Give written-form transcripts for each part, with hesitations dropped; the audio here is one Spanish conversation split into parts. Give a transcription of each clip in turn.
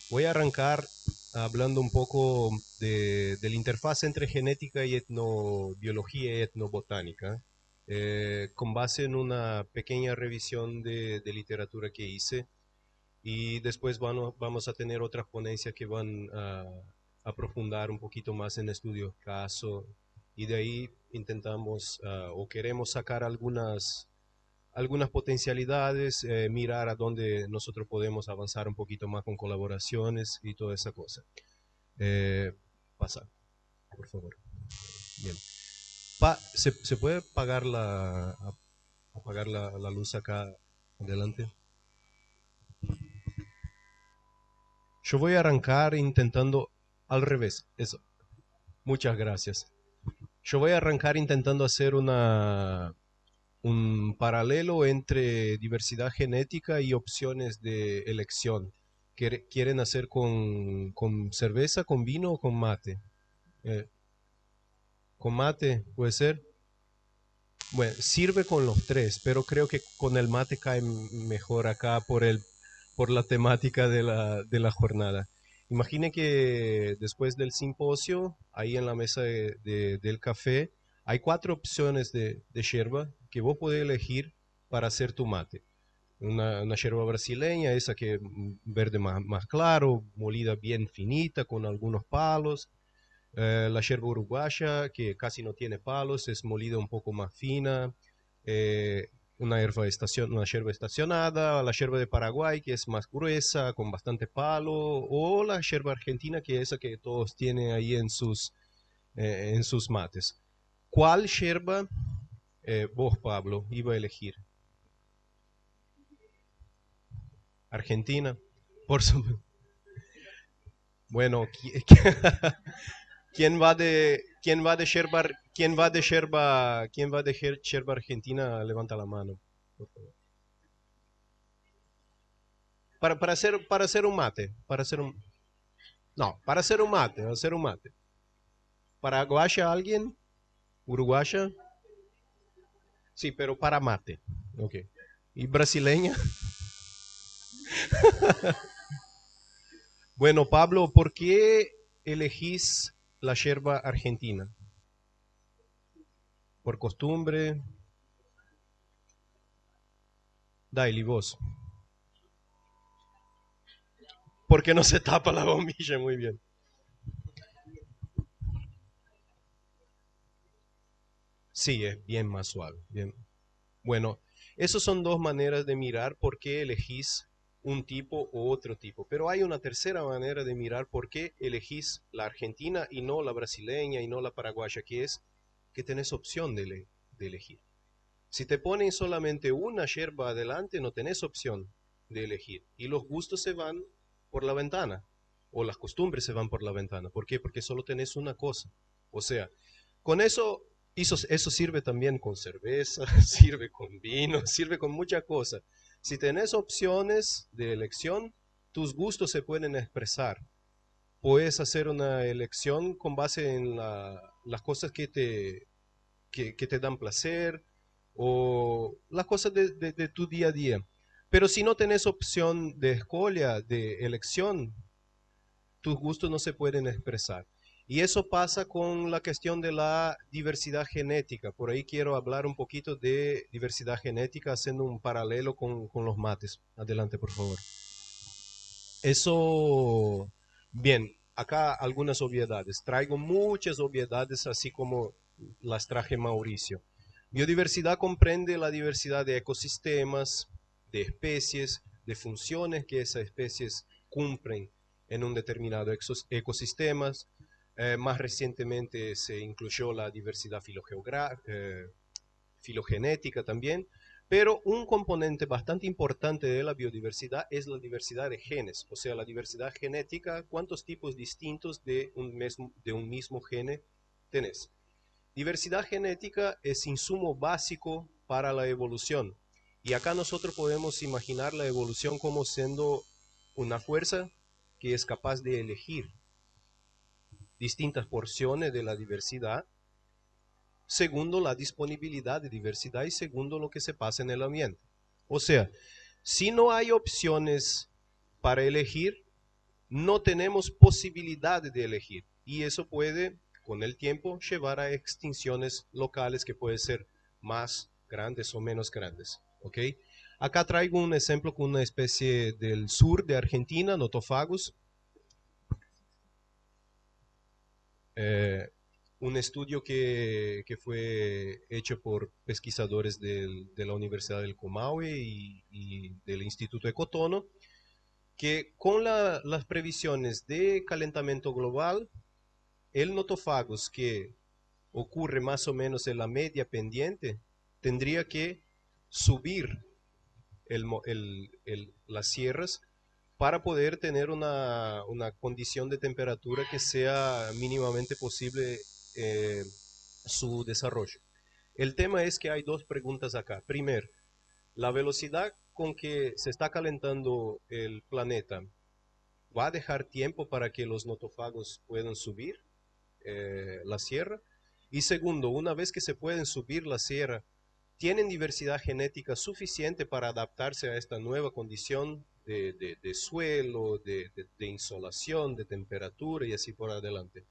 Voy a arrancar hablando un poco de la interfaz entre genética y etnobiología y etnobotánica, con base en una pequeña revisión de literatura que hice y después vamos a tener otras ponencias que van a aprofundar un poquito más en estudios caso y de ahí intentamos o queremos sacar algunas potencialidades, mirar a dónde nosotros podemos avanzar un poquito más con colaboraciones y toda esa cosa. Eh, Pasa, por favor. Bien. ¿Se puede apagar la luz acá adelante? Yo voy a arrancar intentando al revés. Eso. Muchas gracias. Yo voy a arrancar intentando hacer un paralelo entre diversidad genética y opciones de elección. ¿Quieren hacer con cerveza, con vino o con mate? Eh, ¿Con mate puede ser? Bueno, sirve con los tres, pero creo que con el mate cae mejor acá por la temática de la jornada. Imagine que después del simposio, ahí en la mesa del café, hay cuatro opciones de yerba que vos podés elegir para hacer tu mate. Una yerba brasileña, esa que verde más claro, molida bien finita, con algunos palos. La yerba uruguaya, que casi no tiene palos, es molida un poco más fina. Eh, una yerba estacionada, la yerba de Paraguay, que es más gruesa, con bastante palo, o la yerba argentina, que es esa que todos tienen ahí en sus mates. ¿Cuál yerba vos, Pablo, iba a elegir? Argentina. Por su... Bueno, quién va de yerba argentina? Levanta la mano, por favor. Para hacer un mate, no, hacer un mate. ¿Paraguaya alguien? ¿Uruguaya? Sí, pero para mate. Ok. ¿Y brasileña? Bueno, Pablo, ¿por qué elegís la yerba argentina? ¿Por costumbre? Daily, vos. ¿Por qué no se tapa la bombilla? Muy bien. Sí, es bien más suave. Bien. Bueno, esas son dos maneras de mirar por qué elegís un tipo u otro tipo. Pero hay una tercera manera de mirar por qué elegís la argentina y no la brasileña y no la paraguaya, que es que tenés opción de elegir. Si te ponen solamente una yerba adelante, no tenés opción de elegir. Y los gustos se van por la ventana, o las costumbres se van por la ventana. ¿Por qué? Porque solo tenés una cosa. O sea, con eso sirve también con cerveza, sirve con vino, sirve con muchas cosas. Si tenés opciones de elección, tus gustos se pueden expresar. Puedes hacer una elección con base en las cosas que te dan placer o las cosas de tu día a día. Pero si no tenés opción de escolia, de elección, tus gustos no se pueden expresar. Y eso pasa con la cuestión de la diversidad genética. Por ahí quiero hablar un poquito de diversidad genética haciendo un paralelo con los mates. Adelante, por favor. Eso, bien, acá algunas obviedades. Traigo muchas obviedades, así como las traje Mauricio. Biodiversidad comprende la diversidad de ecosistemas, de especies, de funciones que esas especies cumplen en un determinado ecosistema. Más recientemente se incluyó la diversidad filogenética también, pero un componente bastante importante de la biodiversidad es la diversidad de genes, o sea, la diversidad genética, cuántos tipos distintos de un mismo gene tenés. Diversidad genética es insumo básico para la evolución. Y acá nosotros podemos imaginar la evolución como siendo una fuerza que es capaz de elegir distintas porciones de la diversidad segundo la disponibilidad de diversidad y segundo lo que se pasa en el ambiente. O sea, si no hay opciones para elegir, no tenemos posibilidad de elegir. Y eso puede, con el tiempo, llevar a extinciones locales que pueden ser más grandes o menos grandes. ¿Ok? Acá traigo un ejemplo con una especie del sur de Argentina, Notofagus. Eh, un estudio que fue hecho por pesquisadores de la Universidad del Comahue y del Instituto Ecotono, que con las previsiones de calentamiento global, el notofagus que ocurre más o menos en la media pendiente tendría que subir las sierras para poder tener una condición de temperatura que sea mínimamente posible su desarrollo. El tema es que hay dos preguntas acá. Primero, la velocidad con que se está calentando el planeta va a dejar tiempo para que los notofagos puedan subir la sierra. Y segundo, una vez que se pueden subir la sierra, tienen diversidad genética suficiente para adaptarse a esta nueva condición de suelo, de insolación, de temperatura y así por adelante.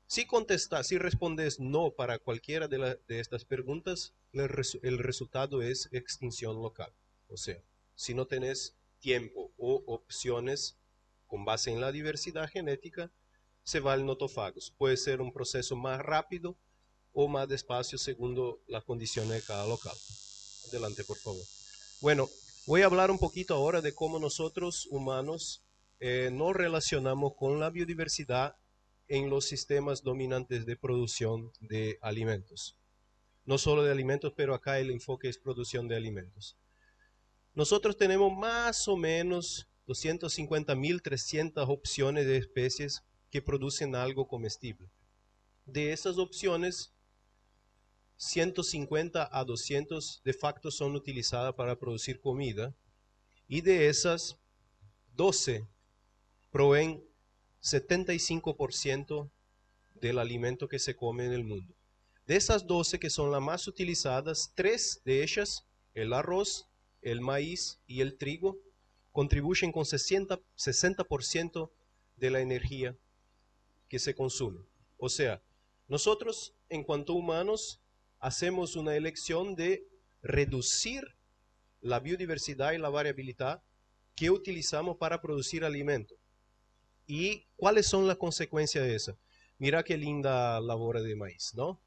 Si contestas, si respondes no para cualquiera de estas preguntas, el resultado es extinción local. O sea, si no tenés tiempo o opciones con base en la diversidad genética, se va al notofagos. Puede ser un proceso más rápido o más despacio según las condiciones de cada local. Adelante, por favor. Bueno, voy a hablar un poquito ahora de cómo nosotros humanos nos relacionamos con la biodiversidad en los sistemas dominantes de producción de alimentos. No solo de alimentos, pero acá el enfoque es producción de alimentos. Nosotros tenemos más o menos 250.300 opciones de especies que producen algo comestible. De esas opciones, 150 a 200 de facto son utilizadas para producir comida y de esas 12 proveen 75% del alimento que se come en el mundo. De esas 12 que son las más utilizadas, 3 de ellas, el arroz, el maíz y el trigo, contribuyen con 60% de la energía que se consume. O sea, nosotros en cuanto a humanos hacemos una elección de reducir la biodiversidad y la variabilidad que utilizamos para producir alimento. ¿Y cuáles son las consecuencias de eso? Mira qué linda labor de maíz, ¿no?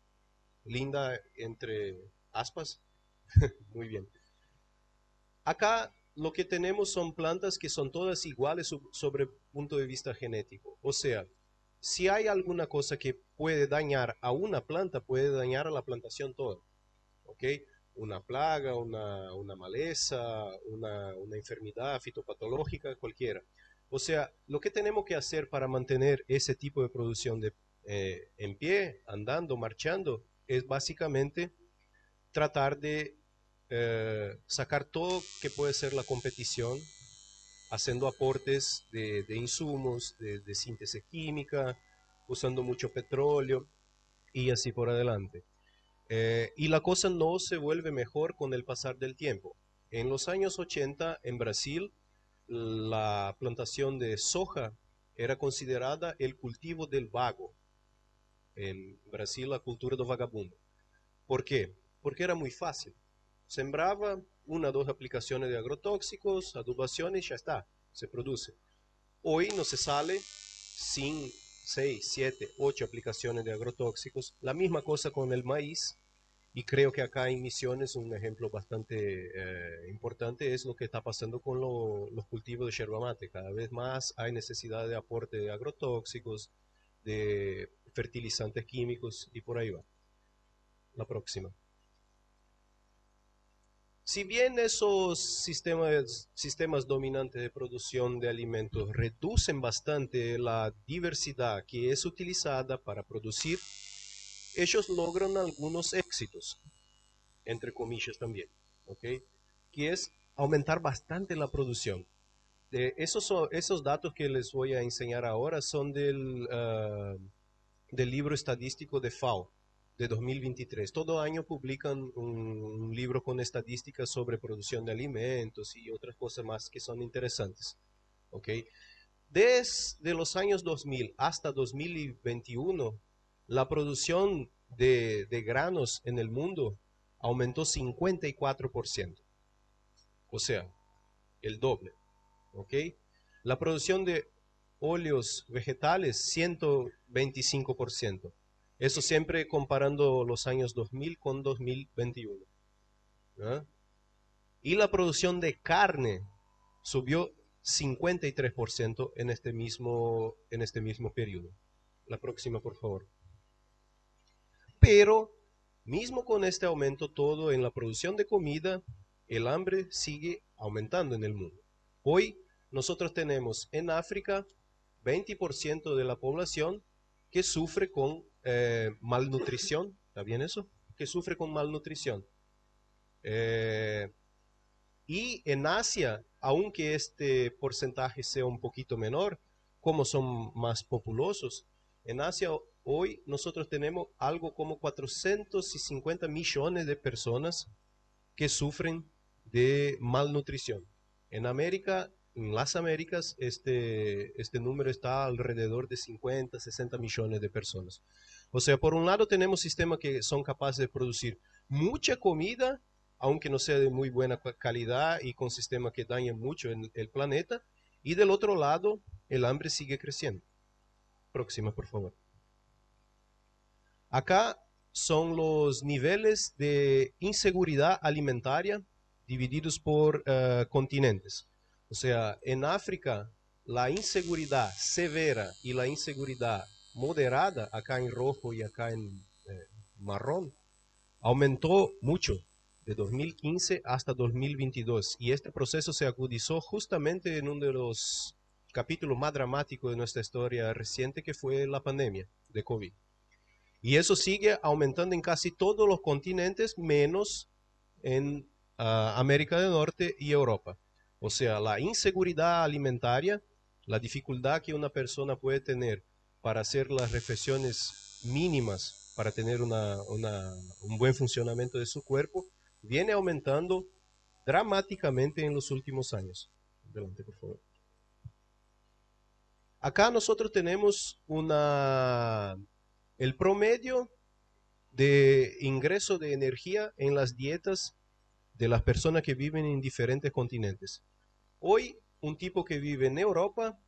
Linda entre aspas. Muy bien. Acá lo que tenemos son plantas que son todas iguales sobre el punto de vista genético. O sea, si hay alguna cosa que puede dañar a una planta, puede dañar a la plantación toda. ¿Ok? Una plaga, una maleza, una enfermedad fitopatológica, cualquiera. O sea, lo que tenemos que hacer para mantener ese tipo de producción en pie, andando, marchando, es básicamente tratar de sacar todo que puede ser la competición, haciendo aportes de insumos, de síntesis química, usando mucho petróleo y así por adelante. Y la cosa no se vuelve mejor con el pasar del tiempo. En los años 80 en Brasil, la plantación de soja era considerada el cultivo del vago. En Brasil, la cultura do vagabundo. ¿Por qué? Porque era muy fácil. Sembraba una o dos aplicaciones de agrotóxicos, adubaciones y ya está, se produce. Hoy no se sale sin 6, 7, 8 aplicaciones de agrotóxicos. La misma cosa con el maíz. Y creo que acá en Misiones un ejemplo bastante importante es lo que está pasando con los cultivos de yerba mate. Cada vez más hay necesidad de aporte de agrotóxicos, de fertilizantes químicos y por ahí va. La próxima. Si bien esos sistemas dominantes de producción de alimentos reducen bastante la diversidad que es utilizada para producir, ellos logran algunos éxitos, entre comillas también, ¿ok? Que es aumentar bastante la producción. Esos datos que les voy a enseñar ahora son del libro estadístico de FAO de 2023. Todo año publican un libro con estadísticas sobre producción de alimentos y otras cosas más que son interesantes. ¿Ok? Desde los años 2000 hasta 2021, la producción de granos en el mundo aumentó 54%, o sea, el doble, ¿ok? La producción de óleos vegetales, 125%. Eso siempre comparando los años 2000 con 2021. ¿Ah? Y la producción de carne subió 53% en este mismo periodo. La próxima, por favor. Pero, mismo con este aumento todo en la producción de comida, el hambre sigue aumentando en el mundo. Hoy nosotros tenemos en África 20% de la población que sufre con malnutrición. ¿Está bien eso? Que sufre con malnutrición. Y en Asia, aunque este porcentaje sea un poquito menor, como son más populosos, en Asia hoy nosotros tenemos algo como 450 millones de personas que sufren de malnutrición. En América, en las Américas, este número está alrededor de 50, 60 millones de personas. O sea, por un lado tenemos sistemas que son capaces de producir mucha comida, aunque no sea de muy buena calidad y con sistemas que dañan mucho el planeta. Y del otro lado, el hambre sigue creciendo. Próxima, por favor. Acá son los niveles de inseguridad alimentaria divididos por continentes. O sea, en África, la inseguridad severa y la inseguridad moderada, acá en rojo y acá en marrón, aumentó mucho de 2015 hasta 2022. Y este proceso se agudizó justamente en uno de los capítulos más dramáticos de nuestra historia reciente, que fue la pandemia de COVID. Y eso sigue aumentando en casi todos los continentes, menos en América del Norte y Europa. O sea, la inseguridad alimentaria, la dificultad que una persona puede tener para hacer las reflexiones mínimas, para tener un buen funcionamiento de su cuerpo, viene aumentando dramáticamente en los últimos años. Adelante, por favor. Acá nosotros tenemos el promedio de ingreso de energía en las dietas de las personas que viven en diferentes continentes. Hoy, un tipo que vive en Europa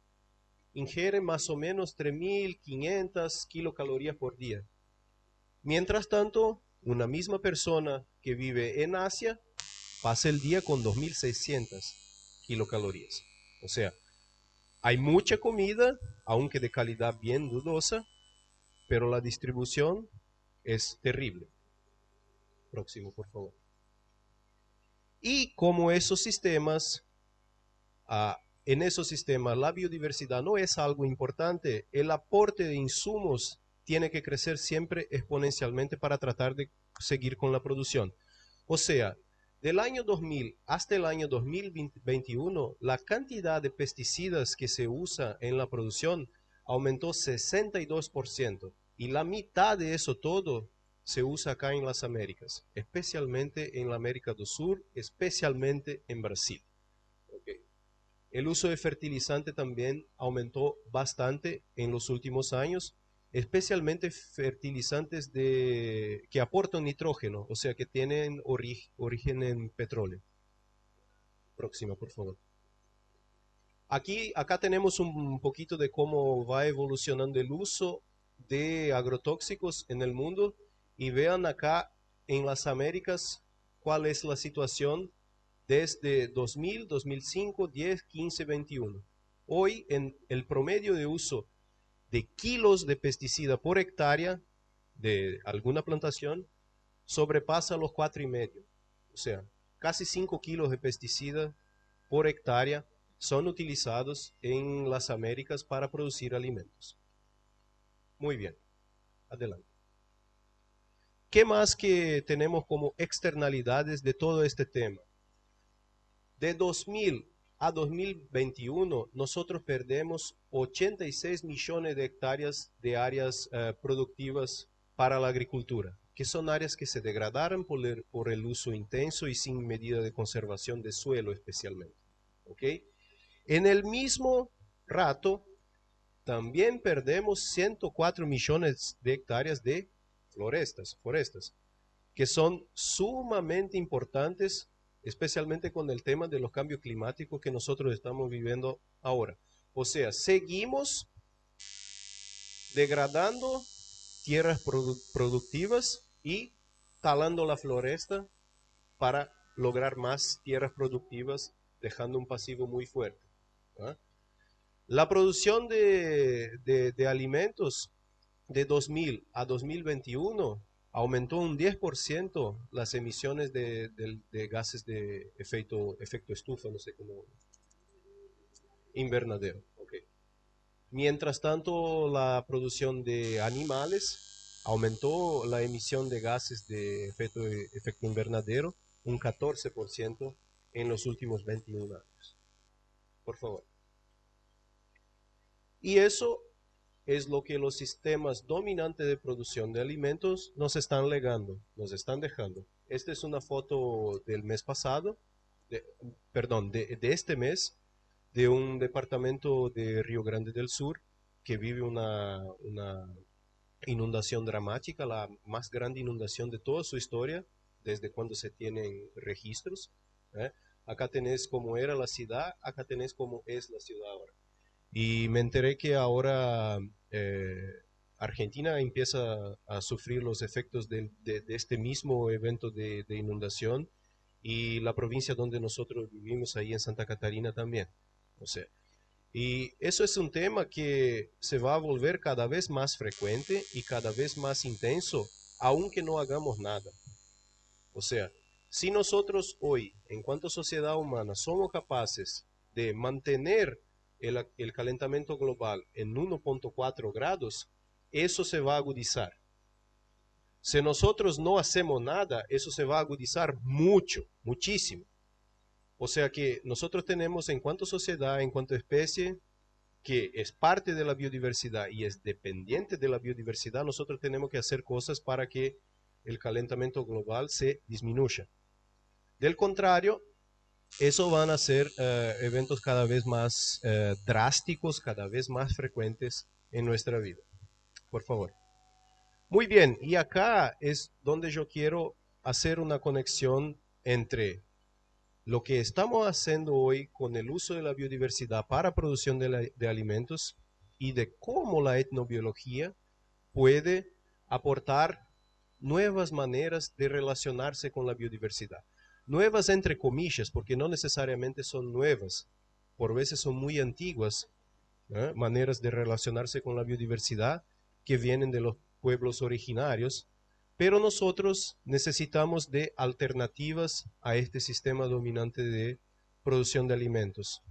ingiere más o menos 3.500 kilocalorías por día. Mientras tanto, una misma persona que vive en Asia pasa el día con 2.600 kilocalorías. O sea, hay mucha comida, aunque de calidad bien dudosa, pero la distribución es terrible. Próximo, por favor. Y como esos sistemas, en esos sistemas la biodiversidad no es algo importante, el aporte de insumos tiene que crecer siempre exponencialmente para tratar de seguir con la producción. O sea, del año 2000 hasta el año 2021, la cantidad de pesticidas que se usa en la producción aumentó 62%, y la mitad de eso todo se usa acá en las Américas, especialmente en la América del Sur, especialmente en Brasil. Okay. El uso de fertilizante también aumentó bastante en los últimos años, especialmente fertilizantes que aportan nitrógeno, o sea, que tienen origen en petróleo. Próxima, por favor. Acá tenemos un poquito de cómo va evolucionando el uso de agrotóxicos en el mundo, y vean acá en las Américas cuál es la situación desde 2000, 2005, 10, 15, 21. Hoy en el promedio de uso de kilos de pesticida por hectárea de alguna plantación sobrepasa los 4,5. O sea, casi 5 kilos de pesticida por hectárea son utilizados en las Américas para producir alimentos. Muy bien, adelante. ¿Qué más que tenemos como externalidades de todo este tema? De 2000 a 2021, nosotros perdemos 86 millones de hectáreas de áreas productivas para la agricultura, que son áreas que se degradaron por el uso intenso y sin medida de conservación de suelo especialmente. ¿Okay? En el mismo rato, también perdemos 104 millones de hectáreas de forestas, que son sumamente importantes, especialmente con el tema de los cambios climáticos que nosotros estamos viviendo ahora. O sea, seguimos degradando tierras productivas y talando la floresta para lograr más tierras productivas, dejando un pasivo muy fuerte. ¿Ah? La producción de alimentos de 2000 a 2021 aumentó un 10% las emisiones de gases de efecto estufa, no sé cómo, invernadero. Okay. Mientras tanto, la producción de animales aumentó la emisión de gases de efecto invernadero un 14% en los últimos 21 años. Por favor. Y eso es lo que los sistemas dominantes de producción de alimentos nos están legando, nos están dejando. Esta es una foto del mes pasado, perdón, de este mes, de un departamento de Río Grande del Sur que vive una inundación dramática, la más grande inundación de toda su historia, desde cuando se tienen registros. ¿Eh? Acá tenés cómo era la ciudad, acá tenés cómo es la ciudad ahora. Y me enteré que ahora Argentina empieza a sufrir los efectos de este mismo evento de inundación y la provincia donde nosotros vivimos, ahí en Santa Catarina también. O sea, y eso es un tema que se va a volver cada vez más frecuente y cada vez más intenso, aunque no hagamos nada. O sea, si nosotros hoy, en cuanto sociedad humana, somos capaces de mantener el calentamiento global en 1.4 grados, eso se va a agudizar. Si nosotros no hacemos nada, eso se va a agudizar mucho, muchísimo. O sea que nosotros tenemos en cuanto sociedad, en cuanto especie, que es parte de la biodiversidad y es dependiente de la biodiversidad, nosotros tenemos que hacer cosas para que el calentamiento global se disminuya. Del contrario, eso van a ser eventos cada vez más drásticos, cada vez más frecuentes en nuestra vida. Por favor. Muy bien, y acá es donde yo quiero hacer una conexión entre lo que estamos haciendo hoy con el uso de la biodiversidad para producción de alimentos y de cómo la etnobiología puede aportar nuevas maneras de relacionarse con la biodiversidad. Nuevas entre comillas, porque no necesariamente son nuevas, por veces son muy antiguas, maneras de relacionarse con la biodiversidad que vienen de los pueblos originarios, pero nosotros necesitamos de alternativas a este sistema dominante de producción de alimentos.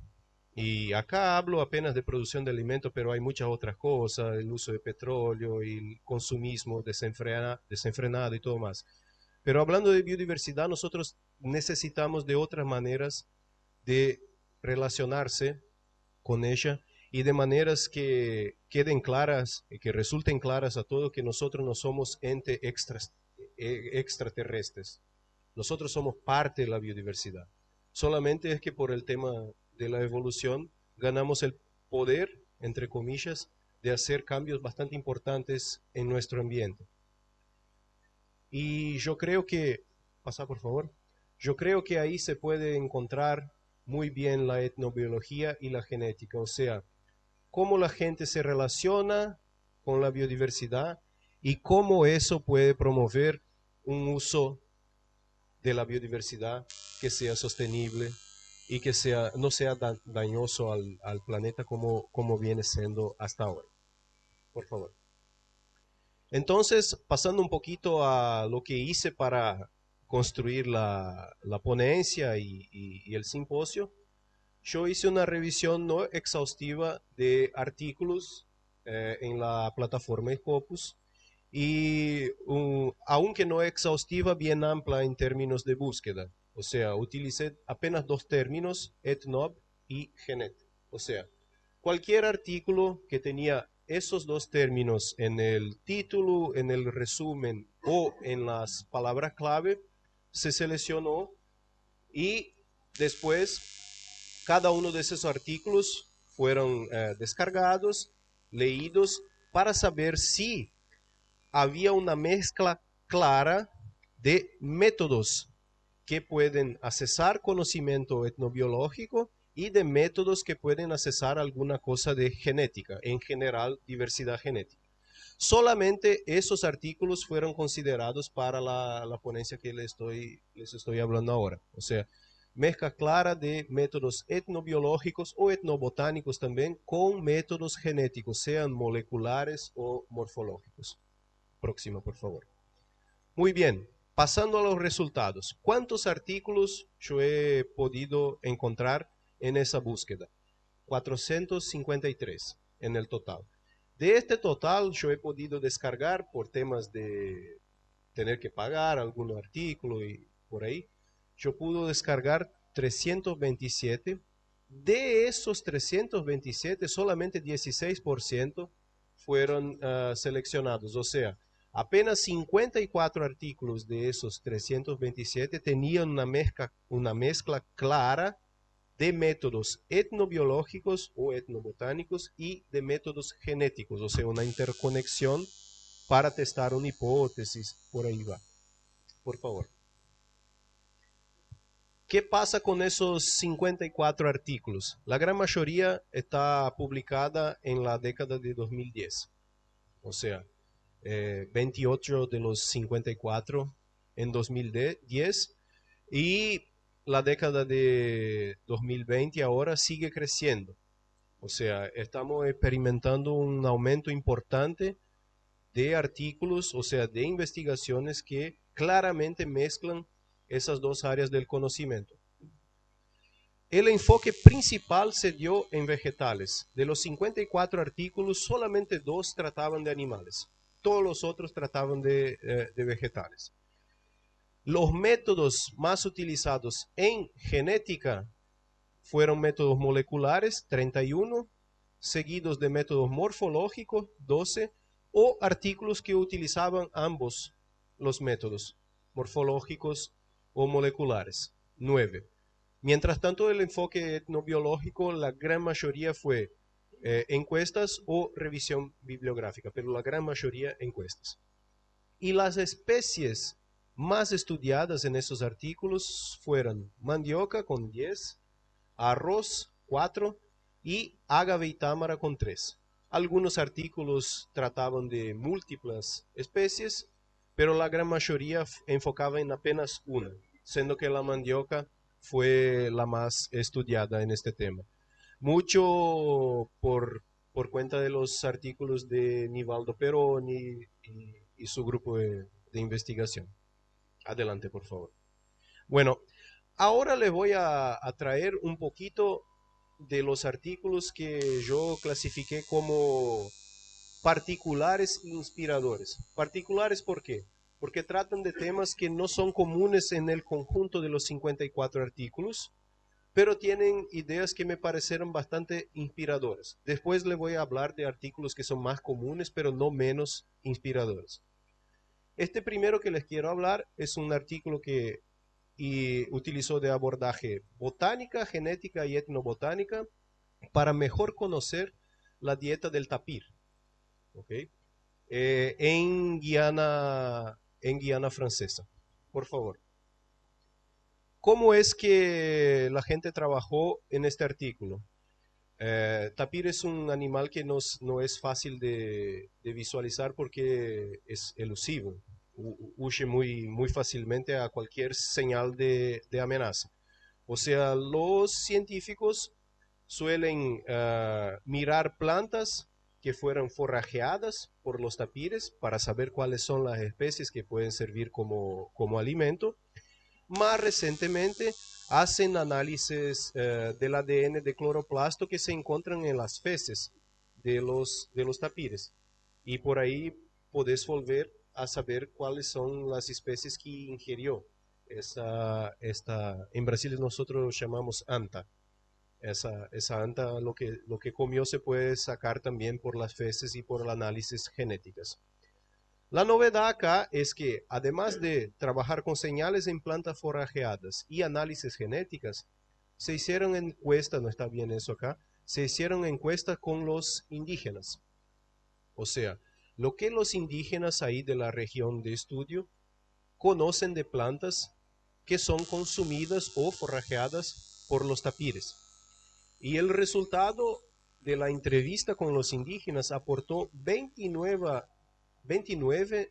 Y acá hablo apenas de producción de alimentos, pero hay muchas otras cosas, el uso de petróleo y el consumismo desenfrenado y todo más. Pero hablando de biodiversidad, nosotros necesitamos de otras maneras de relacionarse con ella y de maneras que queden claras, que resulten claras a todos que nosotros no somos entes extraterrestres. Nosotros somos parte de la biodiversidad. Solamente es que por el tema de la evolución ganamos el poder, entre comillas, de hacer cambios bastante importantes en nuestro ambiente. Y yo creo que, pasa por favor, yo creo que ahí se puede encontrar muy bien la etnobiología y la genética, o sea, cómo la gente se relaciona con la biodiversidad y cómo eso puede promover un uso de la biodiversidad que sea sostenible y que no sea dañoso al planeta como viene siendo hasta ahora. Por favor. Entonces, pasando un poquito a lo que hice para construir la ponencia y el simposio, yo hice una revisión no exhaustiva de artículos en la plataforma Scopus y aunque no exhaustiva, bien amplia en términos de búsqueda. O sea, utilicé apenas dos términos, etnob y genet. O sea, cualquier artículo que tenía esos dos términos en el título, en el resumen o en las palabras clave, se seleccionó y después cada uno de esos artículos fueron descargados, leídos, para saber si había una mezcla clara de métodos que pueden accesar conocimiento etnobiológico y de métodos que pueden accesar alguna cosa de genética, en general diversidad genética. Solamente esos artículos fueron considerados para la ponencia que les estoy hablando ahora. O sea, mezcla clara de métodos etnobiológicos o etnobotánicos también con métodos genéticos, sean moleculares o morfológicos. Próxima, por favor. Muy bien, pasando a los resultados. ¿Cuántos artículos yo he podido encontrar en esa búsqueda? 453 en el total. De este total yo he podido descargar por temas de tener que pagar algún artículo y por ahí. Yo pude descargar 327. De esos 327, solamente 16% fueron seleccionados. O sea, apenas 54 artículos de esos 327 tenían una mezcla clara de métodos etnobiológicos o etnobotánicos y de métodos genéticos, o sea, una interconexión para testar una hipótesis, por ahí va. Por favor. ¿Qué pasa con esos 54 artículos? La gran mayoría está publicada en la década de 2010, o sea, 28 de los 54 en 2010 y la década de 2020 ahora sigue creciendo. O sea, estamos experimentando un aumento importante de artículos, o sea, de investigaciones que claramente mezclan esas dos áreas del conocimiento. El enfoque principal se dio en vegetales. De los 54 artículos, solamente 2 trataban de animales. Todos los otros trataban de vegetales. Los métodos más utilizados en genética fueron métodos moleculares, 31, seguidos de métodos morfológicos, 12, o artículos que utilizaban ambos los métodos, morfológicos o moleculares, 9. Mientras tanto, el enfoque etnobiológico, la gran mayoría fue encuestas o revisión bibliográfica, pero la gran mayoría encuestas. Y las especies más estudiadas en esos artículos fueron mandioca con 10, arroz 4 y ágave y támara con 3. Algunos artículos trataban de múltiples especies, pero la gran mayoría enfocaba en apenas una, siendo que la mandioca fue la más estudiada en este tema. Mucho por cuenta de los artículos de Nivaldo Peroni y su grupo de investigación. Adelante, por favor. Bueno, ahora les voy a traer un poquito de los artículos que yo clasifiqué como particulares e inspiradores. Particulares, ¿por qué? Porque tratan de temas que no son comunes en el conjunto de los 54 artículos, pero tienen ideas que me parecieron bastante inspiradoras. Después les voy a hablar de artículos que son más comunes, pero no menos inspiradores. Este primero que les quiero hablar es un artículo que utilizó de abordaje botánica, genética y etnobotánica para mejor conocer la dieta del tapir, ¿okay? En Guiana Francesa. Por favor. ¿Cómo es que la gente trabajó en este artículo? Tapir es un animal que no es fácil de visualizar porque es elusivo, huye muy fácilmente a cualquier señal de amenaza. O sea, los científicos suelen mirar plantas que fueran forrajeadas por los tapires para saber cuáles son las especies que pueden servir como alimento. Más recientemente hacen análisis del ADN de cloroplasto que se encuentran en las feces de los tapires. Y por ahí podés volver a saber cuáles son las especies que ingirió. En Brasil nosotros llamamos anta. Esa anta, lo que comió se puede sacar también por las feces y por el análisis genéticas. La novedad acá es que, además de trabajar con señales en plantas forrajeadas y análisis genéticas, se hicieron encuestas, no está bien eso acá, se hicieron encuestas con los indígenas. O sea, lo que los indígenas ahí de la región de estudio conocen de plantas que son consumidas o forrajeadas por los tapires. Y el resultado de la entrevista con los indígenas aportó 29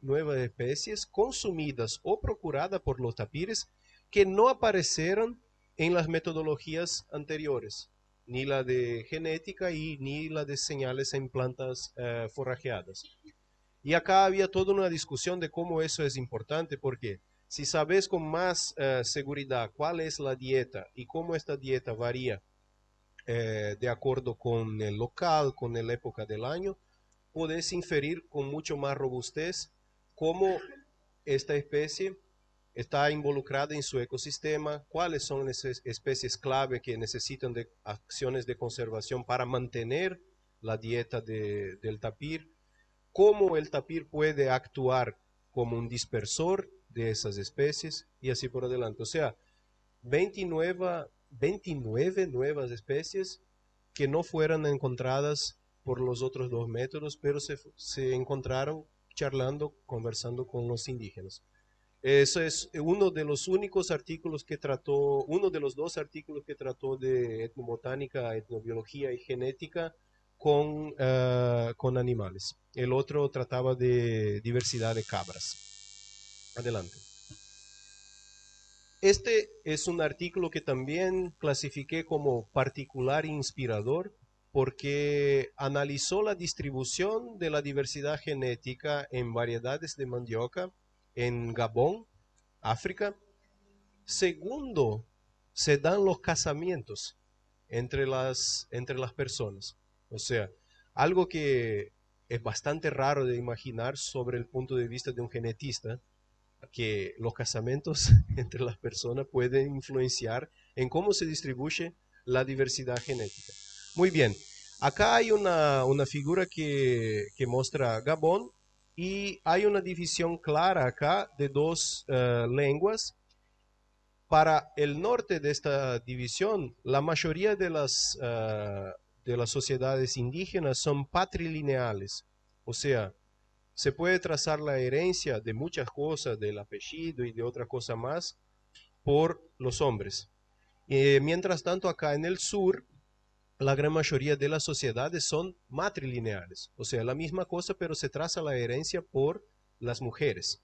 nuevas especies consumidas o procuradas por los tapires que no aparecieron en las metodologías anteriores, ni la de genética y ni la de señales en plantas forrajeadas. Y acá había toda una discusión de cómo eso es importante, porque si sabes con más seguridad cuál es la dieta y cómo esta dieta varía de acuerdo con el local, con la época del año, podés inferir con mucho más robustez cómo esta especie está involucrada en su ecosistema, cuáles son esas especies clave que necesitan de acciones de conservación para mantener la dieta del tapir, cómo el tapir puede actuar como un dispersor de esas especies y así por adelante. O sea, 29 nuevas especies que no fueran encontradas por los otros dos métodos, pero se encontraron charlando, conversando con los indígenas. Eso es uno de los únicos artículos que trató, uno de los dos artículos que trató de etnobotánica, etnobiología y genética con animales. El otro trataba de diversidad de cabras. Adelante. Este es un artículo que también clasifiqué como particular e inspirador porque analizó la distribución de la diversidad genética en variedades de mandioca en Gabón, África. Segundo, se dan los casamientos entre las personas. O sea, algo que es bastante raro de imaginar sobre el punto de vista de un genetista, que los casamientos entre las personas pueden influenciar en cómo se distribuye la diversidad genética. Muy bien, acá hay una figura que muestra Gabón y hay una división clara acá de dos lenguas. Para el norte de esta división, la mayoría de las sociedades indígenas son patrilineales, o sea, se puede trazar la herencia de muchas cosas, del apellido y de otra cosa más, por los hombres. Mientras tanto, acá en el sur, la gran mayoría de las sociedades son matrilineales, o sea, la misma cosa, pero se traza la herencia por las mujeres.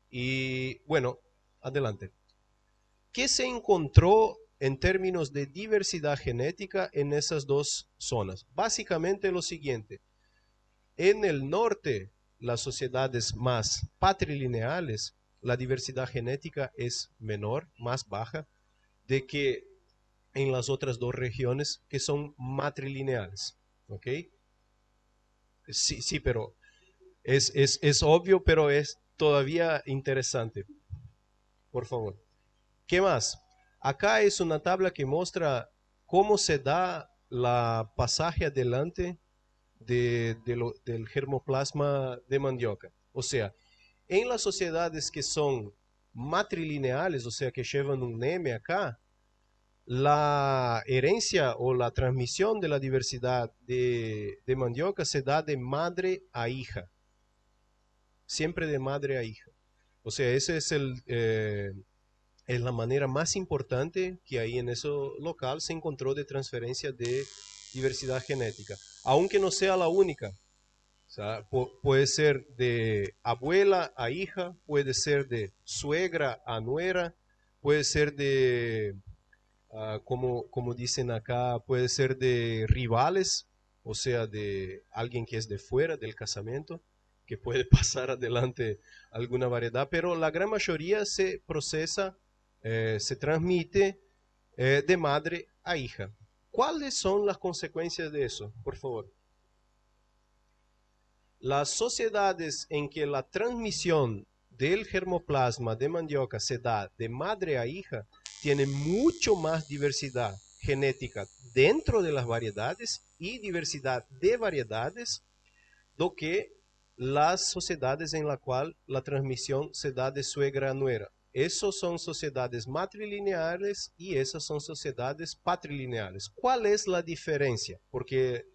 Y bueno, adelante. ¿Qué se encontró en términos de diversidad genética en esas dos zonas? Básicamente lo siguiente. En el norte, las sociedades más patrilineales, la diversidad genética es menor, más baja, de que en las otras dos regiones que son matrilineales. ¿Ok? Sí, sí, pero es obvio, pero es todavía interesante. Por favor. ¿Qué más? Acá es una tabla que muestra cómo se da la pasaje adelante del germoplasma de mandioca. O sea, en las sociedades que son matrilineales, o sea, que llevan un M acá, la herencia o la transmisión de la diversidad de mandioca se da de madre a hija. Siempre de madre a hija. O sea, ese es la manera más importante que ahí en ese local se encontró de transferencia de diversidad genética, aunque no sea la única. O sea, puede ser de abuela a hija, puede ser de suegra a nuera, puede ser de, como dicen acá, puede ser de rivales, o sea, de alguien que es de fuera del casamiento, que puede pasar adelante alguna variedad, pero la gran mayoría se procesa, se transmite de madre a hija. ¿Cuáles son las consecuencias de eso? Por favor. Las sociedades en que la transmisión del germoplasma de mandioca se da de madre a hija tienen mucho más diversidad genética dentro de las variedades y diversidad de variedades do que las sociedades en la cual la transmisión se da de suegra a nuera. esos son sociedades matrilineales y esas son sociedades patrilineales. ¿Cuál es la diferencia? Porque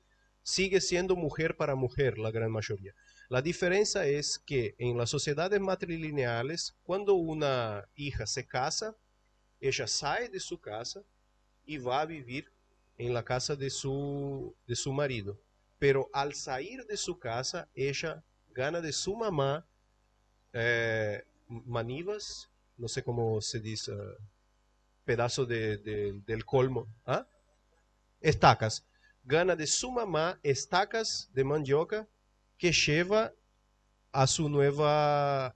sigue siendo mujer para mujer la gran mayoría. La diferencia es que en las sociedades matrilineales, cuando una hija se casa, ella sale de su casa y va a vivir en la casa de su marido. Pero al salir de su casa, ella gana de su mamá manivas, no sé cómo se dice, pedazo del colmo, ¿ah? Estacas. Gana de su mamá estacas de mandioca que lleva a su nueva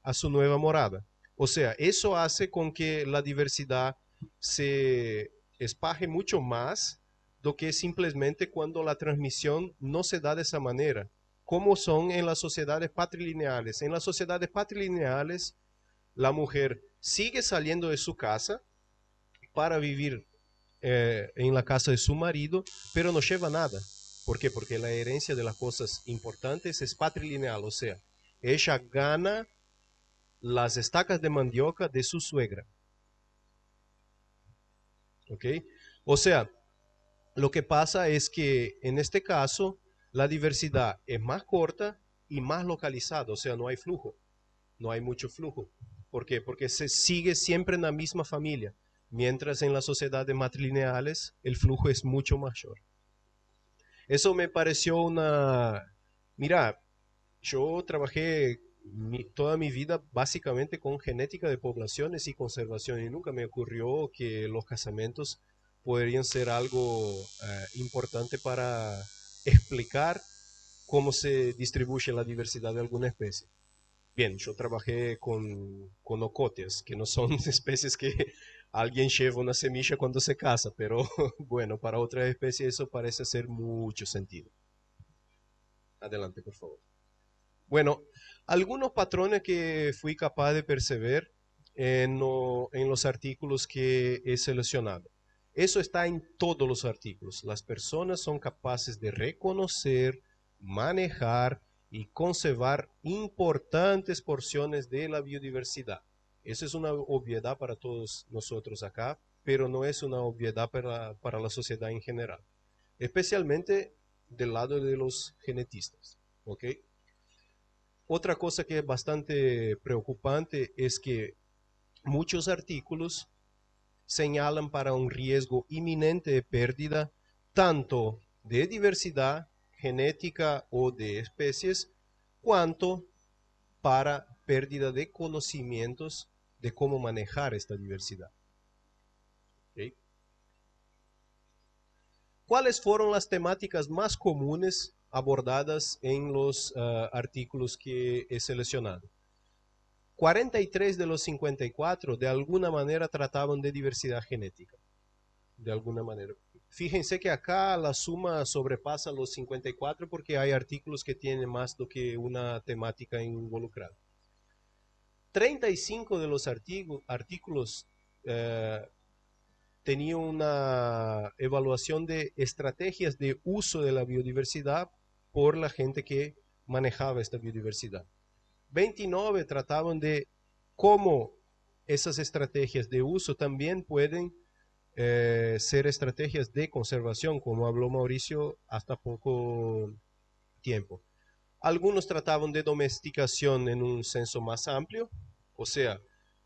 morada. O sea, eso hace con que la diversidad se espaje mucho más do que simplemente cuando la transmisión no se da de esa manera, como son en las sociedades patrilineales. En las sociedades patrilineales, la mujer sigue saliendo de su casa para vivir en la casa de su marido, pero no lleva nada. ¿Por qué? Porque la herencia de las cosas importantes es patrilineal, o sea, ella gana las estacas de mandioca de su suegra. ¿Ok? O sea, lo que pasa es que en este caso la diversidad es más corta y más localizada, o sea, no hay flujo, no hay mucho flujo. ¿Por qué? Porque se sigue siempre en la misma familia, mientras en las sociedades matrilineales el flujo es mucho mayor. Eso me pareció una... Mira, yo trabajé toda mi vida básicamente con genética de poblaciones y conservación y nunca me ocurrió que los casamientos podrían ser algo importante para explicar cómo se distribuye la diversidad de alguna especie. Bien, yo trabajé con ocotes, que no son especies que alguien lleva una semilla cuando se casa, pero bueno, para otras especies eso parece hacer mucho sentido. Adelante, por favor. Bueno, algunos patrones que fui capaz de perceber en los artículos que he seleccionado. Eso está en todos los artículos. Las personas son capaces de reconocer, manejar y conservar importantes porciones de la biodiversidad. Esa es una obviedad para todos nosotros acá, pero no es una obviedad para la sociedad en general, especialmente del lado de los genetistas. ¿Ok? Otra cosa que es bastante preocupante es que muchos artículos señalan para un riesgo inminente de pérdida tanto de diversidad genética o de especies, cuanto para pérdida de conocimientos de cómo manejar esta diversidad. ¿Okay? ¿Cuáles fueron las temáticas más comunes abordadas en los artículos que he seleccionado? 43 de los 54 de alguna manera trataban de diversidad genética, de alguna manera. Fíjense que acá la suma sobrepasa los 54 porque hay artículos que tienen más do que una temática involucrada. 35 de los artículos tenían una evaluación de estrategias de uso de la biodiversidad por la gente que manejaba esta biodiversidad. 29 trataban de cómo esas estrategias de uso también pueden ser estrategias de conservación, como habló Mauricio hasta poco tiempo. Algunos trataban de domesticación en un senso más amplio, o sea,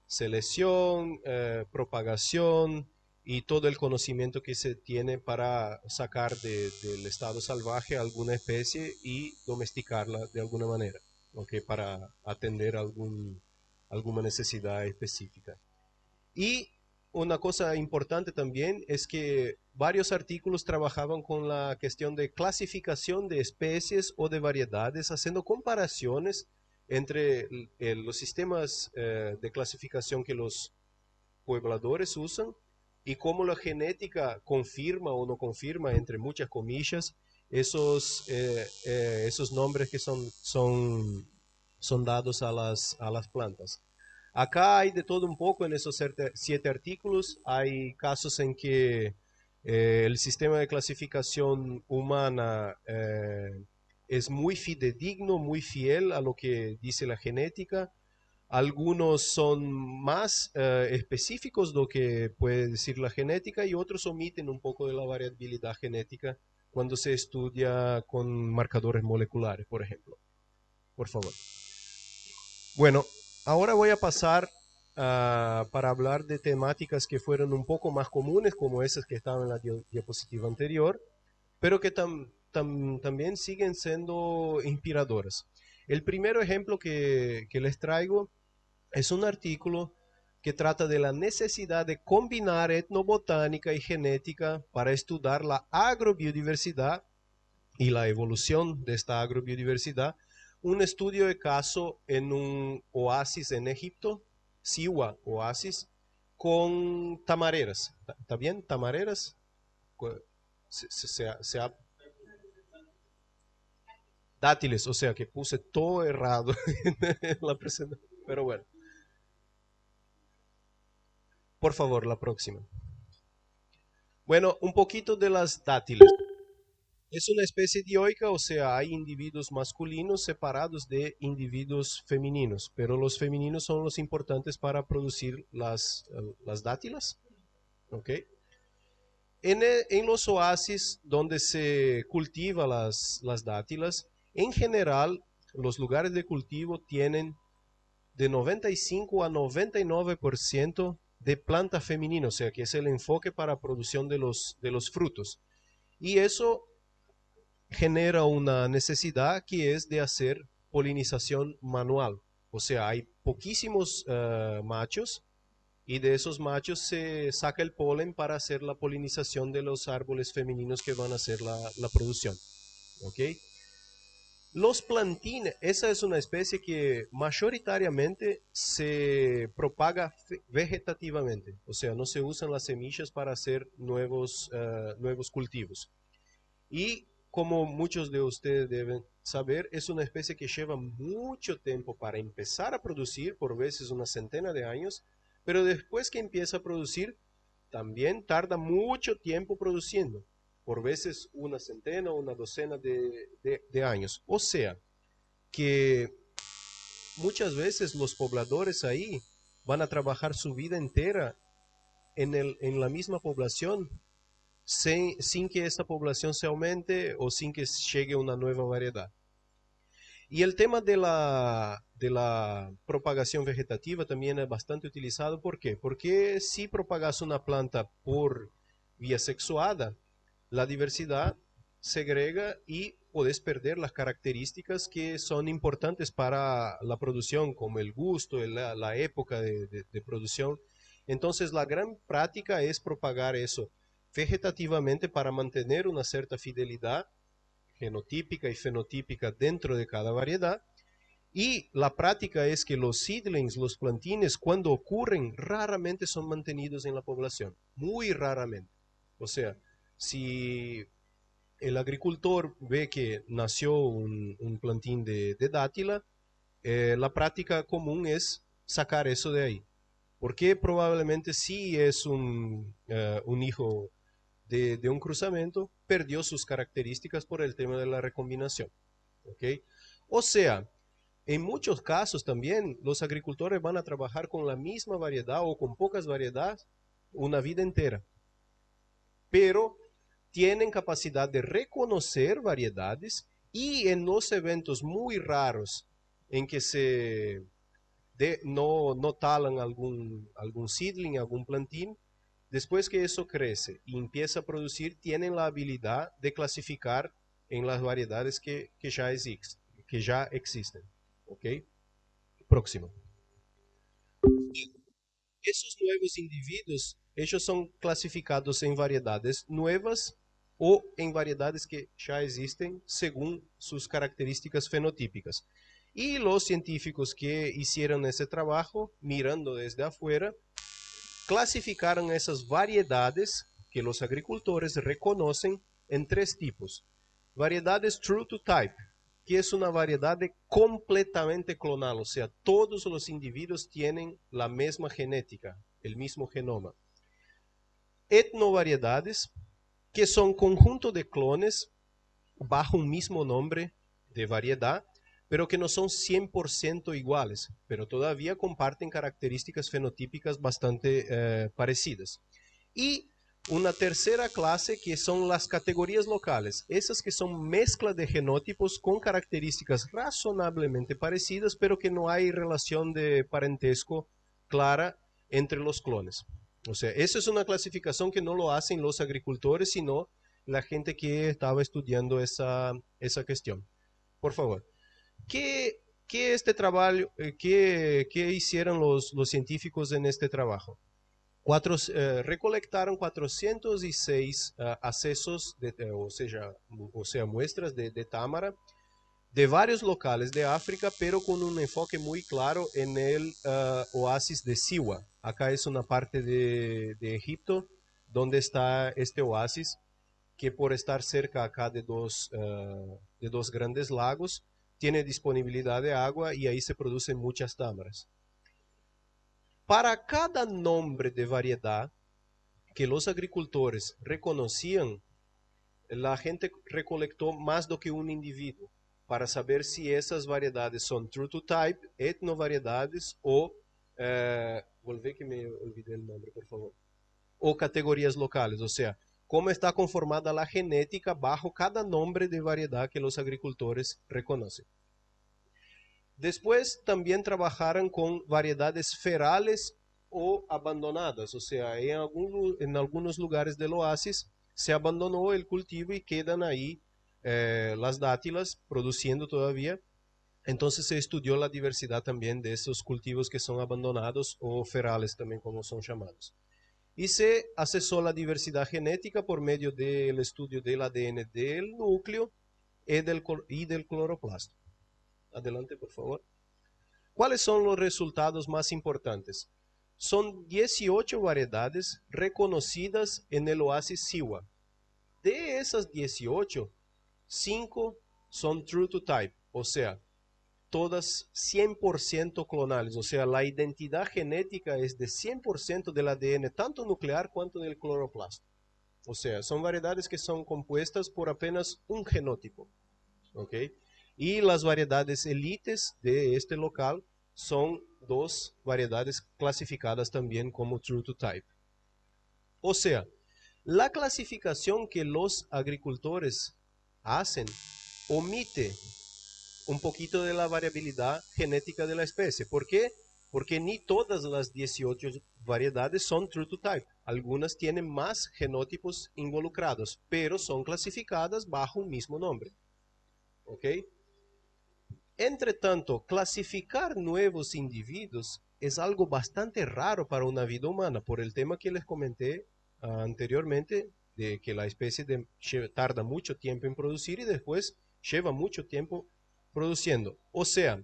selección, propagación y todo el conocimiento que se tiene para sacar del estado salvaje alguna especie y domesticarla de alguna manera, ¿okay? Para atender alguna necesidad específica. Y una cosa importante también es que varios artículos trabajaban con la cuestión de clasificación de especies o de variedades, haciendo comparaciones entre los sistemas de clasificación que los pobladores usan y cómo la genética confirma o no confirma, entre muchas comillas, esos nombres que son dados a las plantas. Acá hay de todo un poco en esos 7 artículos. Hay casos en que el sistema de clasificación humana es muy fidedigno, muy fiel a lo que dice la genética. Algunos son más específicos de lo que puede decir la genética y otros omiten un poco de la variabilidad genética cuando se estudia con marcadores moleculares, por ejemplo. Por favor. Bueno, ahora voy a pasar para hablar de temáticas que fueron un poco más comunes, como esas que estaban en la diapositiva anterior, pero que también siguen siendo inspiradoras. El primer ejemplo que les traigo es un artículo que trata de la necesidad de combinar etnobotánica y genética para estudiar la agrobiodiversidad y la evolución de esta agrobiodiversidad. Un estudio de caso en un oasis en Egipto, Siwa Oasis, con tamareras. ¿Está bien? Tamareras. Se dátiles, o sea que puse todo errado en la presentación. Pero bueno, por favor, la próxima. Bueno, un poquito de las dátiles. Es una especie dioica, o sea, hay individuos masculinos separados de individuos femeninos, pero los femeninos son los importantes para producir las dátilas. ¿Ok? En los oasis donde se cultiva las dátilas, en general, los lugares de cultivo tienen de 95 a 99% de planta femenina, o sea, que es el enfoque para producción de los frutos. Y eso genera una necesidad que es de hacer polinización manual. O sea, hay poquísimos machos y de esos machos se saca el polen para hacer la polinización de los árboles femeninos que van a hacer la producción. ¿Ok? Los plantines, esa es una especie que mayoritariamente se propaga vegetativamente, o sea, no se usan las semillas para hacer nuevos cultivos. Y como muchos de ustedes deben saber, es una especie que lleva mucho tiempo para empezar a producir, por veces una centena de años, pero después que empieza a producir, también tarda mucho tiempo produciendo, por veces una centena o una docena de años. O sea, que muchas veces los pobladores ahí van a trabajar su vida entera en la misma población sin que esta población se aumente o sin que llegue una nueva variedad. Y el tema de la propagación vegetativa también es bastante utilizado. ¿Por qué? Porque si propagas una planta por vía sexuada, la diversidad segrega y puedes perder las características que son importantes para la producción, como el gusto, la época de producción. Entonces, la gran práctica es propagar eso vegetativamente para mantener una cierta fidelidad genotípica y fenotípica dentro de cada variedad. Y la práctica es que los seedlings, los plantines, cuando ocurren, raramente son mantenidos en la población, muy raramente. O sea, si el agricultor ve que nació un plantín de dátila, la práctica común es sacar eso de ahí. Porque probablemente si es un hijo de un cruzamiento, perdió sus características por el tema de la recombinación. ¿Ok? O sea, en muchos casos también los agricultores van a trabajar con la misma variedad o con pocas variedades una vida entera, pero tienen capacidad de reconocer variedades y en los eventos muy raros en que no talan algún seedling, algún plantín, después que eso crece y empieza a producir, tienen la habilidad de clasificar en las variedades que ya existen. ¿Ok? Próximo. Esos nuevos individuos, ellos son clasificados en variedades nuevas o en variedades que ya existen según sus características fenotípicas. Y los científicos que hicieron ese trabajo, mirando desde afuera, clasificaron esas variedades que los agricultores reconocen en tres tipos. Variedades true to type, que es una variedad completamente clonal, o sea, todos los individuos tienen la misma genética, el mismo genoma. Etnovariedades, que son conjunto de clones bajo un mismo nombre de variedad, pero que no son 100% iguales, pero todavía comparten características fenotípicas bastante parecidas. Y una tercera clase que son las categorías locales, esas que son mezcla de genotipos con características razonablemente parecidas, pero que no hay relación de parentesco clara entre los clones. O sea, esa es una clasificación que no lo hacen los agricultores, sino la gente que estaba estudiando esa cuestión. Por favor. ¿Qué, este trabajo, qué hicieron los científicos en este trabajo? Recolectaron 406 accesos, o sea, muestras de támara de varios locales de África, pero con un enfoque muy claro en el oasis de Siwa. Acá es una parte de Egipto donde está este oasis, que por estar cerca acá de dos grandes lagos, tiene disponibilidad de agua y ahí se producen muchas támaras. Para cada nombre de variedad que los agricultores reconocían, la gente recolectó más do que un individuo para saber si esas variedades son true to type, etnovariedades o, volví que me olvidé el nombre, por favor, o categorías locales, o sea, cómo está conformada la genética bajo cada nombre de variedad que los agricultores reconocen. Después también trabajaron con variedades ferales o abandonadas, o sea, en algunos lugares del oasis se abandonó el cultivo y quedan ahí las dátilas produciendo todavía. Entonces se estudió la diversidad también de esos cultivos que son abandonados o ferales también como son llamados. Y se accesó la diversidad genética por medio del estudio del ADN del núcleo y del cloroplasto. Adelante, por favor. ¿Cuáles son los resultados más importantes? Son 18 variedades reconocidas en el oasis Siwa. De esas 18, 5 son true to type, o sea, todas 100% clonales, o sea, la identidad genética es de 100% del ADN, tanto nuclear cuanto del cloroplasto. O sea, son variedades que son compuestas por apenas un genótipo. ¿Ok? Y las variedades élites de este local son dos variedades clasificadas también como true to type. O sea, la clasificación que los agricultores hacen omite un poquito de la variabilidad genética de la especie. ¿Por qué? Porque ni todas las 18 variedades son true to type. Algunas tienen más genotipos involucrados, pero son clasificadas bajo un mismo nombre. ¿Ok? Entre tanto, clasificar nuevos individuos es algo bastante raro para una vida humana, por el tema que les comenté anteriormente, de que la especie tarda mucho tiempo en producir y después lleva mucho tiempo produciendo. O sea,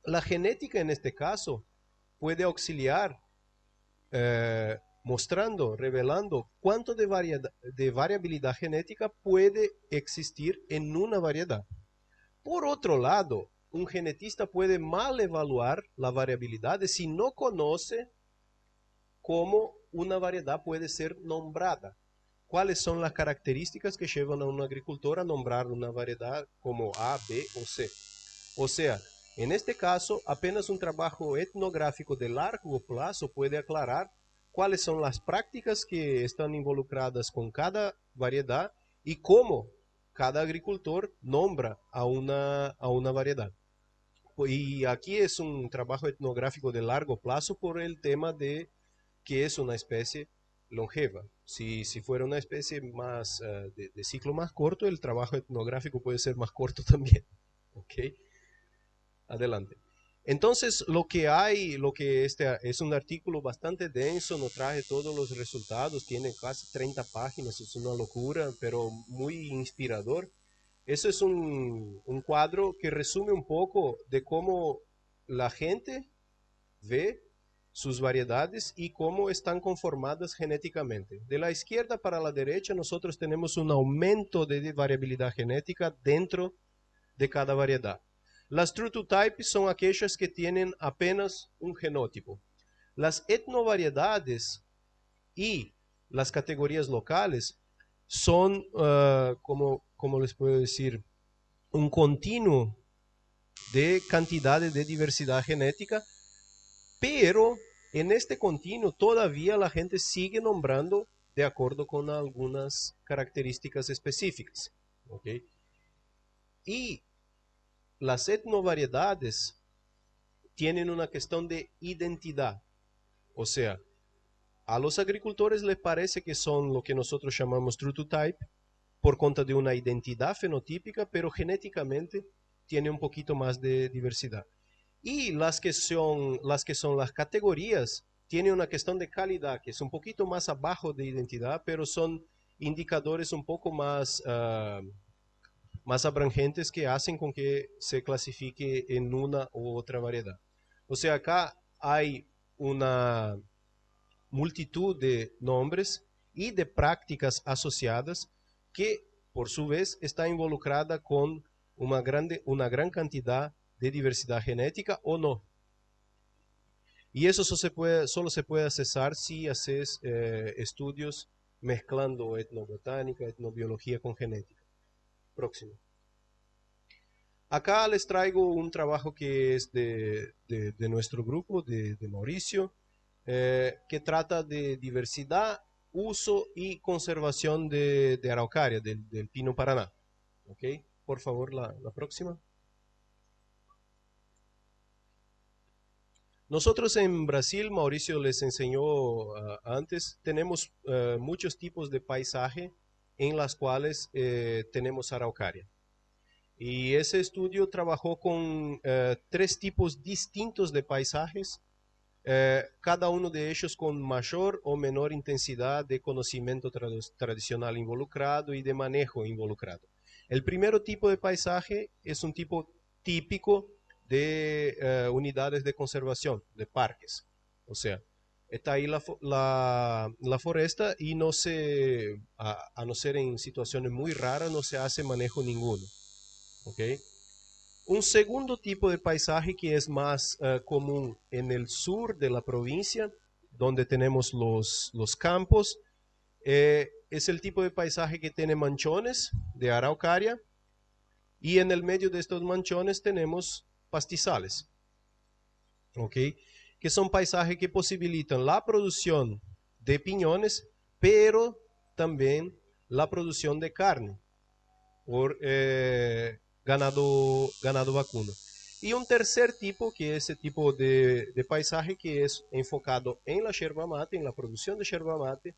la genética en este caso puede auxiliar mostrando, revelando cuánto de variabilidad genética puede existir en una variedad. Por otro lado, un genetista puede mal evaluar la variabilidad si no conoce cómo una variedad puede ser nombrada. ¿Cuáles son las características que llevan a un agricultor a nombrar una variedad como A, B o C? O sea, en este caso, apenas un trabajo etnográfico de largo plazo puede aclarar cuáles son las prácticas que están involucradas con cada variedad y cómo cada agricultor nombra a una variedad. Y aquí es un trabajo etnográfico de largo plazo por el tema de que es una especie longeva. Si fuera una especie más de ciclo más corto, el trabajo etnográfico puede ser más corto también. ¿Ok? Adelante. Entonces, lo que este es un artículo bastante denso, no traje todos los resultados, tiene casi 30 páginas, es una locura, pero muy inspirador. Eso es un cuadro que resume un poco de cómo la gente ve sus variedades y cómo están conformadas genéticamente. De la izquierda para la derecha, nosotros tenemos un aumento de variabilidad genética dentro de cada variedad. Las true to type son aquellas que tienen apenas un genótipo. Las etnovariedades y las categorías locales son, como les puedo decir, un continuo de cantidades de diversidad genética, pero en este continuo todavía la gente sigue nombrando de acuerdo con algunas características específicas. ¿Ok? Y las etnovariedades tienen una cuestión de identidad. O sea, a los agricultores les parece que son lo que nosotros llamamos true to type por cuenta de una identidad fenotípica, pero genéticamente tiene un poquito más de diversidad. Y las que son las categorías tienen una cuestión de calidad que es un poquito más abajo de identidad, pero son indicadores un poco más abrangentes que hacen con que se clasifique en una u otra variedad. O sea, acá hay una multitud de nombres y de prácticas asociadas que, por su vez, está involucrada con una gran cantidad de diversidad genética o no. Y eso solo se puede accesar si haces estudios mezclando etnobotánica, etnobiología con genética. Próximo. Acá les traigo un trabajo que es de nuestro grupo, de Mauricio, que trata de diversidad, uso y conservación de araucaria, del pino Paraná. ¿Ok? Por favor, la próxima. Nosotros en Brasil, Mauricio les enseñó antes, tenemos muchos tipos de paisaje en las cuales tenemos araucaria. Y ese estudio trabajó con tres tipos distintos de paisajes, cada uno de ellos con mayor o menor intensidad de conocimiento tradicional involucrado y de manejo involucrado. El primer tipo de paisaje es un tipo típico de unidades de conservación, de parques. O sea, está ahí la foresta y a no ser en situaciones muy raras, no se hace manejo ninguno. ¿Ok? Un segundo tipo de paisaje que es más común en el sur de la provincia, donde tenemos los campos, es el tipo de paisaje que tiene manchones de araucaria y en el medio de estos manchones tenemos pastizales, ¿ok? Que son paisajes que posibilitan la producción de piñones, pero también la producción de carne por ganado vacuno. Y un tercer tipo, que es ese tipo de paisaje que es enfocado en la yerba mate, en la producción de yerba mate,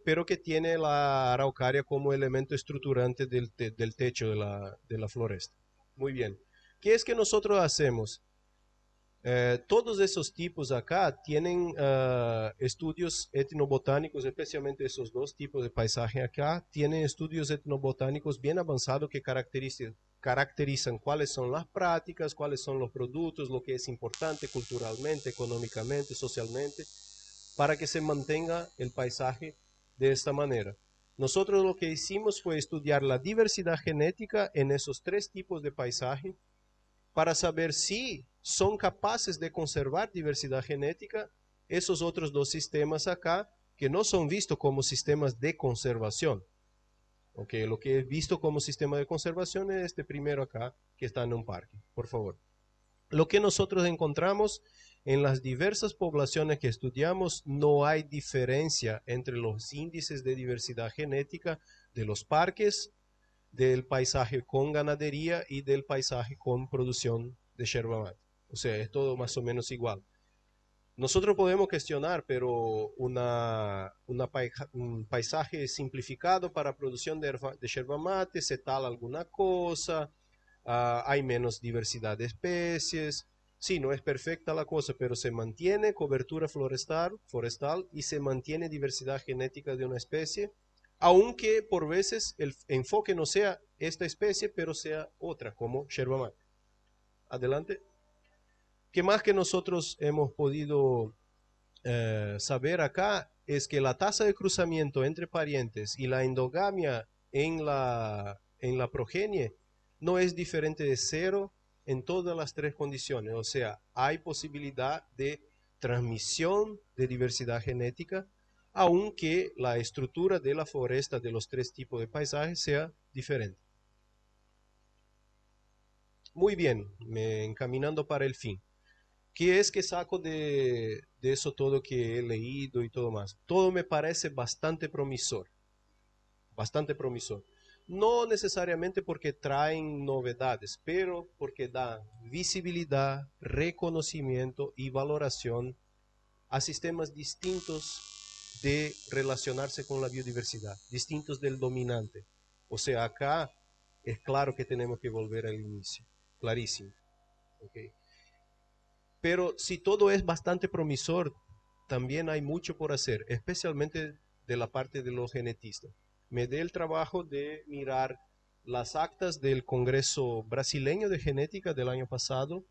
pero que tiene la araucaria como elemento estructurante del techo de la floresta. Muy bien. ¿Qué es que nosotros hacemos? Todos esos tipos acá tienen estudios etnobotánicos, especialmente esos dos tipos de paisaje acá, tienen estudios etnobotánicos bien avanzados que caracterizan cuáles son las prácticas, cuáles son los productos, lo que es importante culturalmente, económicamente, socialmente, para que se mantenga el paisaje de esta manera. Nosotros lo que hicimos fue estudiar la diversidad genética en esos tres tipos de paisaje para saber si son capaces de conservar diversidad genética esos otros dos sistemas acá que no son vistos como sistemas de conservación. Okay, lo que es visto como sistema de conservación es este primero acá que está en un parque, por favor. Lo que nosotros encontramos en las diversas poblaciones que estudiamos, no hay diferencia entre los índices de diversidad genética de los parques, del paisaje con ganadería y del paisaje con producción de yerba mate. O sea, es todo más o menos igual. Nosotros podemos cuestionar, pero un paisaje simplificado para producción de yerba mate, se tala alguna cosa, hay menos diversidad de especies. Sí, no es perfecta la cosa, pero se mantiene cobertura forestal y se mantiene diversidad genética de una especie, aunque por veces el enfoque no sea esta especie, pero sea otra, como yerba mate. Adelante. ¿Qué más que nosotros hemos podido saber acá? Es que la tasa de cruzamiento entre parientes y la endogamia en la progenie no es diferente de cero en todas las tres condiciones. O sea, hay posibilidad de transmisión de diversidad genética, aunque la estructura de la foresta de los tres tipos de paisajes sea diferente. muy bien, encaminando para el fin. ¿Qué es que saco de eso todo que he leído y todo más? Todo me parece bastante promisor, bastante promisor. No necesariamente porque traen novedades, pero porque da visibilidad, reconocimiento y valoración a sistemas distintos de relacionarse con la biodiversidad, distintos del dominante. O sea, acá es claro que tenemos que volver al inicio, clarísimo. ¿Okay? Pero si todo es bastante promisor, también hay mucho por hacer, especialmente de la parte de los genetistas. Me dé el trabajo de mirar las actas del Congreso Brasileño de Genética del año pasado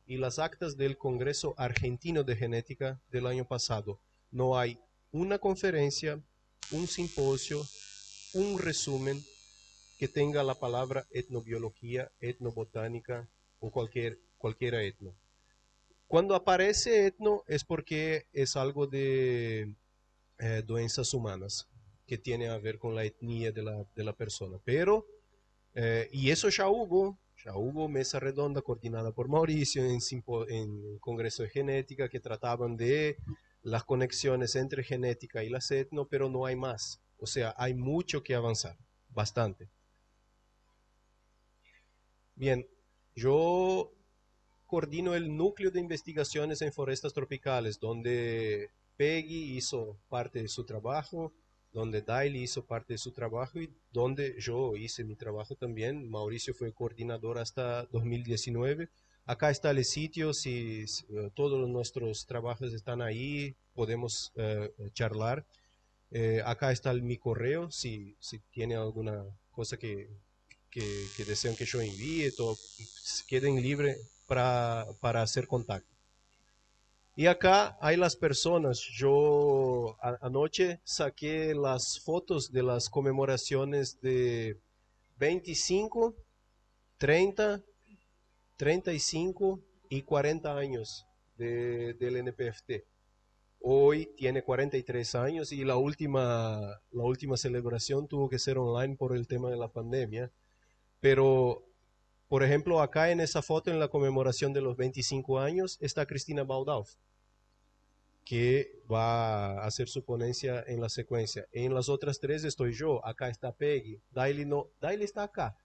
y las actas del Congreso Argentino de Genética del año pasado. No hay una conferencia, un simposio, un resumen que tenga la palabra etnobiología, etnobotánica o cualquiera etno. Cuando aparece etno es porque es algo de doenças humanas que tiene a ver con la etnia de la persona. Pero, y eso ya hubo mesa redonda coordinada por Mauricio en Congreso de Genética que trataban de las conexiones entre genética y las etno, pero no hay más. O sea, hay mucho que avanzar, bastante. Bien, yo coordino el núcleo de investigaciones en forestas tropicales, donde Peggy hizo parte de su trabajo, donde Daily hizo parte de su trabajo y donde yo hice mi trabajo también. Mauricio fue coordinador hasta 2019. Acá está el sitio, si todos nuestros trabajos están ahí, podemos charlar. Acá está mi correo, si tiene alguna cosa que desean que yo envíe, todo, queden libres para hacer contacto. Y acá hay las personas. Yo anoche saqué las fotos de las conmemoraciones de 25, 30, 35 y 40 años del NPFT. Hoy tiene 43 años y la última celebración tuvo que ser online por el tema de la pandemia. Pero, por ejemplo, acá en esa foto, en la conmemoración de los 25 años, está Cristina Baldauf, que va a hacer su ponencia en la secuencia. En las otras tres estoy yo, acá está Peggy, Daily no, Daily está acá,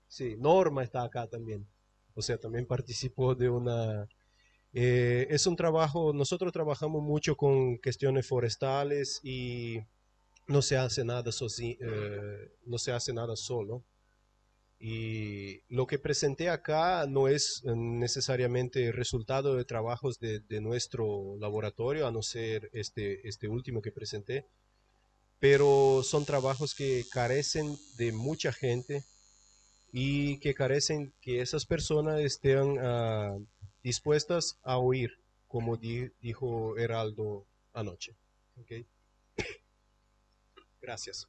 sí, Norma está acá también. O sea, también participó de una... es un trabajo, nosotros trabajamos mucho con cuestiones forestales y no se hace nada, no se hace nada solo. Y lo que presenté acá no es necesariamente resultado de trabajos de nuestro laboratorio, a no ser este último que presenté, pero son trabajos que carecen de mucha gente y que carecen que esas personas estén dispuestas a oír, como dijo Heraldo anoche. ¿Okay? Gracias.